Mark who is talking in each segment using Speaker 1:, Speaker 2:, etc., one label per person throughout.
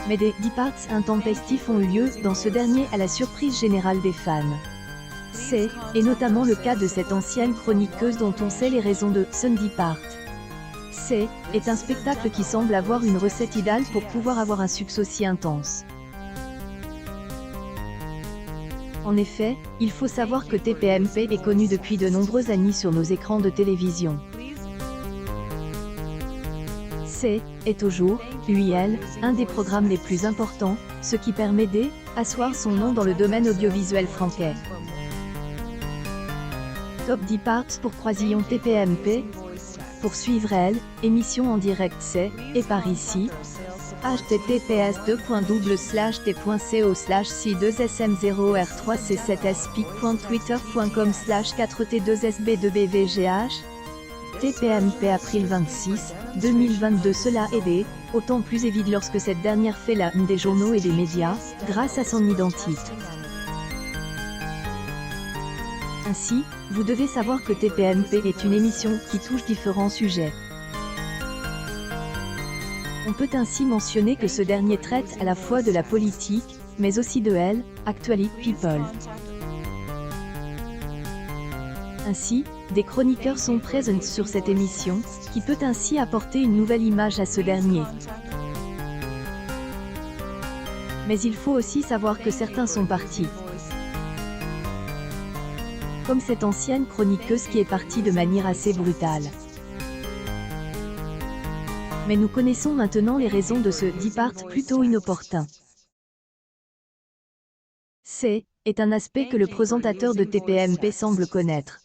Speaker 1: Mais des departs intempestifs ont eu lieu dans ce dernier à la surprise générale des fans. C'est, et notamment le cas de cette ancienne chroniqueuse dont on sait les raisons de son depart. C'est, est un spectacle qui semble avoir une recette idéale pour pouvoir avoir un succès aussi intense. En effet, il faut savoir que TPMP est connu depuis de nombreuses années sur nos écrans de télévision. C'est, est toujours, lui-elle, un des programmes les plus importants, ce qui permet d'asseoir son nom dans le domaine audiovisuel français. Top Departs pour Croisillon TPMP. Pour suivre elle, émission en direct c'est, et par ici, https://t.c/c2sm0r3c7spic.twitter.com/4t2sb2bvgh TPMP April 26, 2022. Cela est autant plus évident lorsque cette dernière fait la une des journaux et des médias, grâce à son identité. Ainsi, vous devez savoir que TPMP est une émission qui touche différents sujets. On peut ainsi mentionner que ce dernier traite à la fois de la politique, mais aussi de actuality people. Ainsi, des chroniqueurs sont présents sur cette émission, qui peut ainsi apporter une nouvelle image à ce dernier. Mais il faut aussi savoir que certains sont partis. Comme cette ancienne chroniqueuse qui est partie de manière assez brutale. Mais nous connaissons maintenant les raisons de ce depart plutôt inopportun. C'est, est un aspect que le présentateur de TPMP semble connaître.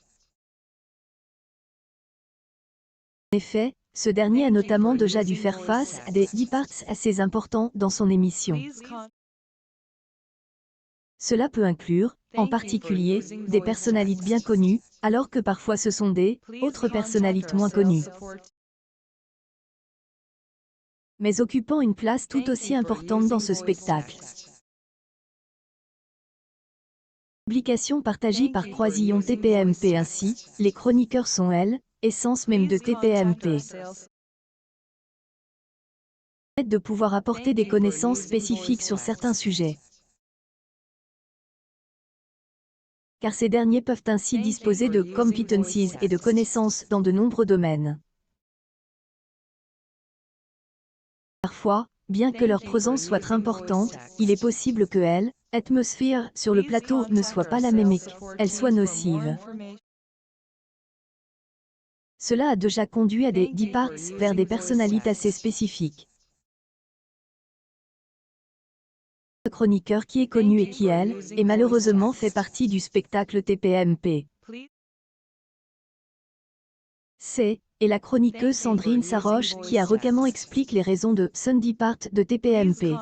Speaker 1: En effet, ce dernier a notamment déjà dû faire face à des departs assez importants dans son émission. Cela peut inclure, en particulier, des personnalités bien connues, alors que parfois ce sont des autres personnalités moins connues, mais occupant une place tout aussi importante dans ce spectacle. Publication partagée par Croisillon TPMP. Ainsi, les chroniqueurs sont essence même de TPMP. De pouvoir apporter des connaissances spécifiques sur certains sujets. Car ces derniers peuvent ainsi disposer de competencies et de connaissances dans de nombreux domaines. Parfois, bien que leur présence soit importante, il est possible que l'atmosphère sur le plateau ne soit pas la même et qu'elle soit nocive. Cela a déjà conduit à des departs vers des personnalités assez spécifiques. Le chroniqueur qui est connu et qui, est malheureusement fait partie du spectacle TPMP. C'est, et la chroniqueuse Sandrine Saroche qui a récemment expliqué les raisons de son depart de TPMP.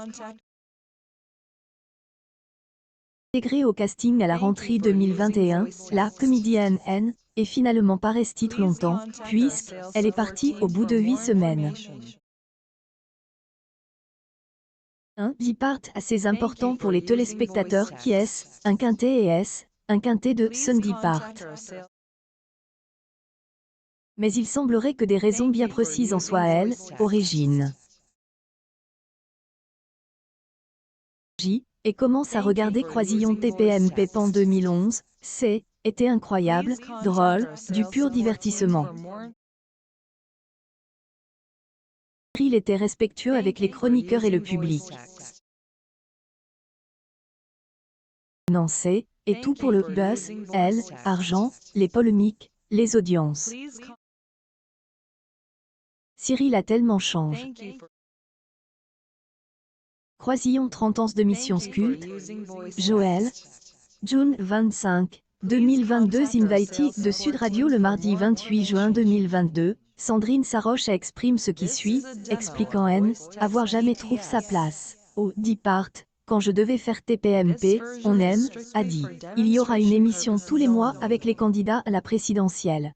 Speaker 1: Intégrée au casting à la rentrée 2021, la comédienne est finalement pas restée longtemps, puisqu'elle est partie au bout de 8 semaines. Un depart assez important pour les téléspectateurs qui est un quintet et un quintet de son depart. Mais il semblerait que des raisons bien précises en soient origine. Et commence à regarder Croisillon TPMP en 2011, était incroyable, drôle, du pur divertissement. Il était respectueux avec les chroniqueurs et le public. Non, c'est, et tout pour le buzz, argent, les polémiques, les audiences. Cyril a tellement changé. Croisillon 30 ans de mission culte. Joël. June 25, 2022. Invité de Sud Radio le mardi 28 juin 2022. Sandrine Saroche exprime ce qui suit, expliquant avoir jamais trouvé sa place au depart. Quand je devais faire TPMP, on a dit, il y aura une émission tous les mois avec les candidats à la présidentielle.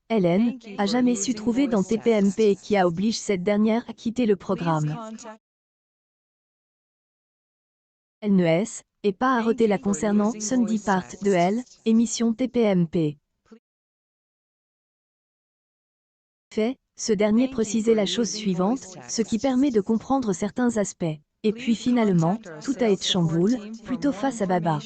Speaker 1: Hélène a jamais su trouver dans TPMP et qui a obligé cette dernière à quitter le programme. Elle ne est pas arrêtée la concernant son depart de émission TPMP. Fait, Ce dernier précisait la chose suivante, ce qui permet de comprendre certains aspects. Et puis finalement, tout a été chamboule, plutôt face à Baba.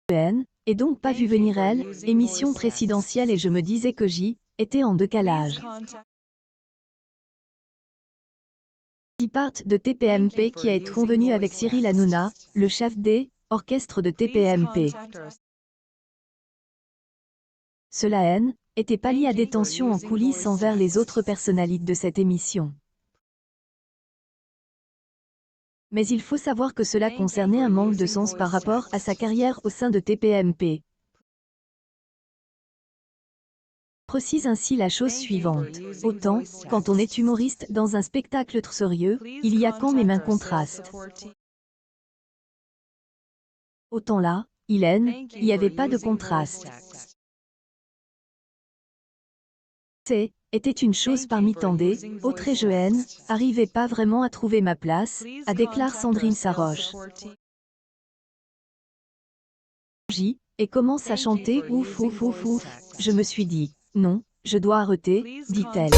Speaker 1: Et donc pas vu venir elle, émission présidentielle et je me disais que j'y étais en décalage. J'y part de TPMP qui a été convenu avec Cyril Hanouna, le chef des orchestres de TPMP. Cela était pas lié à des tensions en coulisses envers les autres personnalités de cette émission. Mais il faut savoir que cela concernait un manque de sens par rapport à sa carrière au sein de TPMP. Précise ainsi la chose suivante. Autant, quand on est humoriste dans un spectacle sérieux, il y a quand même un contraste. Autant là, il n'y avait pas de contraste. Était une chose parmi tant d'autres et je arrivais pas vraiment à trouver ma place, a déclaré Sandrine Saroche. Et commence à chanter ouf ouf ouf ouf. Je me suis dit, non, je dois arrêter, dit-elle.